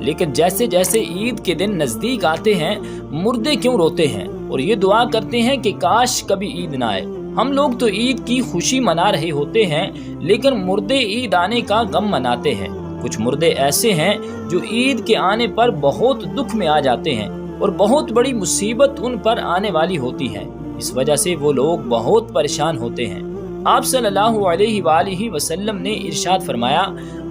لیکن جیسے جیسے عید کے دن نزدیک آتے ہیں مردے کیوں روتے ہیں اور یہ دعا کرتے ہیں کہ کاش کبھی عید نہ آئے۔ ہم لوگ تو عید کی خوشی منا رہے ہوتے ہیں، لیکن مردے عید آنے کا غم مناتے ہیں۔ کچھ مردے ایسے ہیں جو عید کے آنے پر بہت دکھ میں آ جاتے ہیں اور بہت بڑی مصیبت ان پر آنے والی ہوتی ہے، اس وجہ سے وہ لوگ بہت پریشان ہوتے ہیں۔ آپ صلی اللہ علیہ وآلہ وسلم نے ارشاد فرمایا،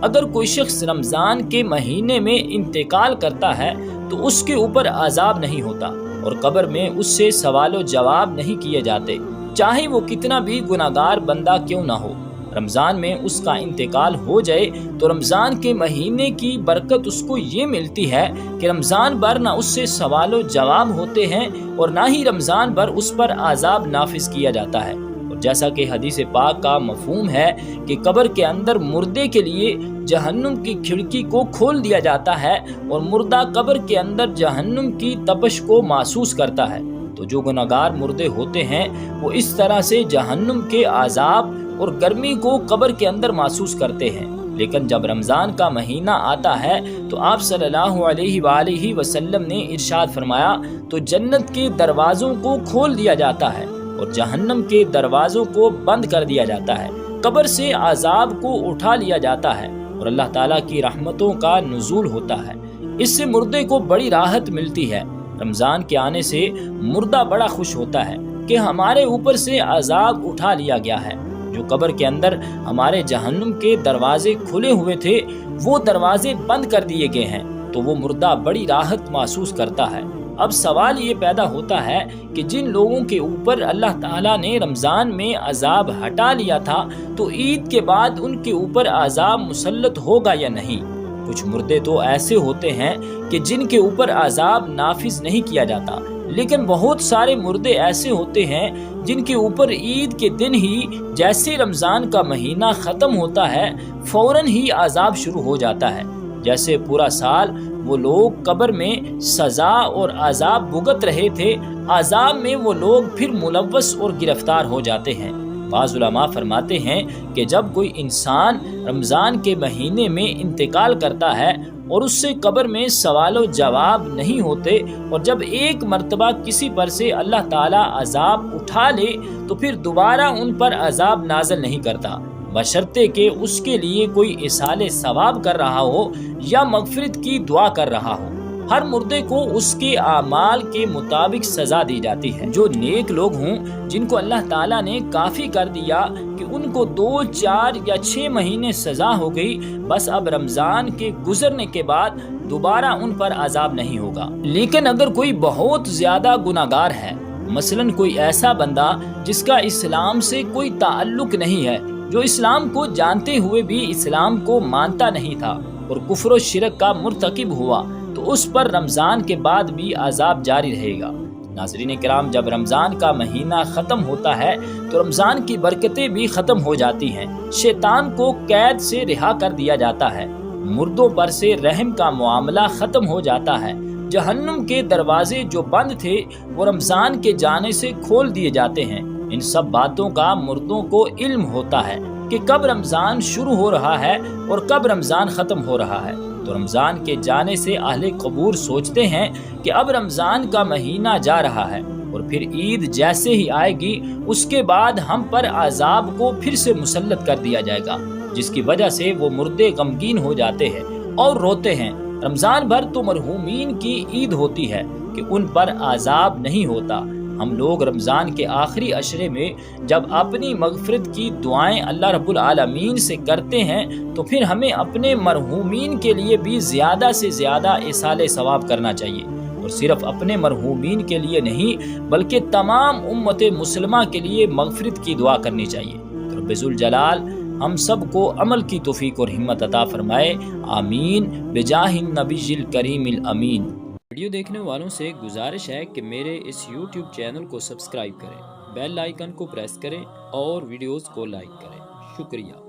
اگر کوئی شخص رمضان کے مہینے میں انتقال کرتا ہے تو اس کے اوپر عذاب نہیں ہوتا اور قبر میں اس سے سوال و جواب نہیں کیے جاتے، چاہے وہ کتنا بھی گناہگار بندہ کیوں نہ ہو۔ رمضان میں اس کا انتقال ہو جائے تو رمضان کے مہینے کی برکت اس کو یہ ملتی ہے کہ رمضان بھر نہ اس سے سوال و جواب ہوتے ہیں اور نہ ہی رمضان بھر اس پر عذاب نافذ کیا جاتا ہے۔ جیسا کہ حدیث پاک کا مفہوم ہے کہ قبر کے اندر مردے کے لیے جہنم کی کھڑکی کو کھول دیا جاتا ہے اور مردہ قبر کے اندر جہنم کی تپش کو محسوس کرتا ہے، تو جو گناہگار مردے ہوتے ہیں وہ اس طرح سے جہنم کے عذاب اور گرمی کو قبر کے اندر محسوس کرتے ہیں۔ لیکن جب رمضان کا مہینہ آتا ہے تو آپ صلی اللہ علیہ وآلہ وسلم نے ارشاد فرمایا، تو جنت کے دروازوں کو کھول دیا جاتا ہے اور جہنم کے دروازوں کو بند کر دیا جاتا ہے، قبر سے عذاب کو اٹھا لیا جاتا ہے اور اللہ تعالیٰ کی رحمتوں کا نزول ہوتا ہے۔ اس سے مردے کو بڑی راحت ملتی ہے۔ رمضان کے آنے سے مردہ بڑا خوش ہوتا ہے کہ ہمارے اوپر سے عذاب اٹھا لیا گیا ہے۔ جو قبر کے اندر ہمارے جہنم کے دروازے کھلے ہوئے تھے وہ دروازے بند کر دیے گئے ہیں، تو وہ مردہ بڑی راحت محسوس کرتا ہے۔ اب سوال یہ پیدا ہوتا ہے کہ جن لوگوں کے اوپر اللہ تعالیٰ نے رمضان میں عذاب ہٹا لیا تھا تو عید کے بعد ان کے اوپر عذاب مسلط ہوگا یا نہیں؟ کچھ مردے تو ایسے ہوتے ہیں کہ جن کے اوپر عذاب نافذ نہیں کیا جاتا، لیکن بہت سارے مردے ایسے ہوتے ہیں جن کے اوپر عید کے دن ہی جیسے رمضان کا مہینہ ختم ہوتا ہے فوراً ہی عذاب شروع ہو جاتا ہے، جیسے پورا سال وہ لوگ قبر میں سزا اور عذاب بھگت رہے تھے، عذاب میں وہ لوگ پھر ملوث اور گرفتار ہو جاتے ہیں۔ بعض علماء فرماتے ہیں کہ جب کوئی انسان رمضان کے مہینے میں انتقال کرتا ہے اور اس سے قبر میں سوال و جواب نہیں ہوتے، اور جب ایک مرتبہ کسی پر سے اللہ تعالیٰ عذاب اٹھا لے تو پھر دوبارہ ان پر عذاب نازل نہیں کرتا، بشرطے کہ اس کے لیے کوئی اصالِ ثواب کر رہا ہو یا مغفرت کی دعا کر رہا ہو۔ ہر مردے کو اس کے اعمال کے مطابق سزا دی جاتی ہے۔ جو نیک لوگ ہوں جن کو اللہ تعالیٰ نے کافی کر دیا کہ ان کو 2، 4 یا 6 مہینے سزا ہو گئی، بس اب رمضان کے گزرنے کے بعد دوبارہ ان پر عذاب نہیں ہوگا۔ لیکن اگر کوئی بہت زیادہ گناہگار ہے، مثلاً کوئی ایسا بندہ جس کا اسلام سے کوئی تعلق نہیں ہے، جو اسلام کو جانتے ہوئے بھی اسلام کو مانتا نہیں تھا اور کفر و شرک کا مرتکب ہوا، تو اس پر رمضان کے بعد بھی عذاب جاری رہے گا۔ ناظرین کرام، جب رمضان کا مہینہ ختم ہوتا ہے تو رمضان کی برکتیں بھی ختم ہو جاتی ہیں، شیطان کو قید سے رہا کر دیا جاتا ہے، مردوں پر سے رحم کا معاملہ ختم ہو جاتا ہے، جہنم کے دروازے جو بند تھے وہ رمضان کے جانے سے کھول دیے جاتے ہیں۔ ان سب باتوں کا مردوں کو علم ہوتا ہے کہ کب رمضان شروع ہو رہا ہے اور کب رمضان ختم ہو رہا ہے، تو رمضان کے جانے سے اہل قبور سوچتے ہیں کہ اب رمضان کا مہینہ جا رہا ہے اور پھر عید جیسے ہی آئے گی اس کے بعد ہم پر عذاب کو پھر سے مسلط کر دیا جائے گا، جس کی وجہ سے وہ مردے غمگین ہو جاتے ہیں اور روتے ہیں۔ رمضان بھر تو مرحومین کی عید ہوتی ہے کہ ان پر عذاب نہیں ہوتا۔ ہم لوگ رمضان کے آخری عشرے میں جب اپنی مغفرت کی دعائیں اللہ رب العالمین سے کرتے ہیں تو پھر ہمیں اپنے مرحومین کے لیے بھی زیادہ سے زیادہ اصالِ ثواب کرنا چاہیے، اور صرف اپنے مرحومین کے لیے نہیں بلکہ تمام امت مسلمہ کے لیے مغفرت کی دعا کرنی چاہیے۔ رب ذوالجلال ہم سب کو عمل کی توفیق اور ہمت عطا فرمائے، آمین، بجاہ النبی الکریم الامین۔ ویڈیو دیکھنے والوں سے گزارش ہے کہ میرے اس یوٹیوب چینل کو سبسکرائب کریں، بیل آئیکن کو پریس کریں اور ویڈیوز کو لائک کریں۔ شکریہ۔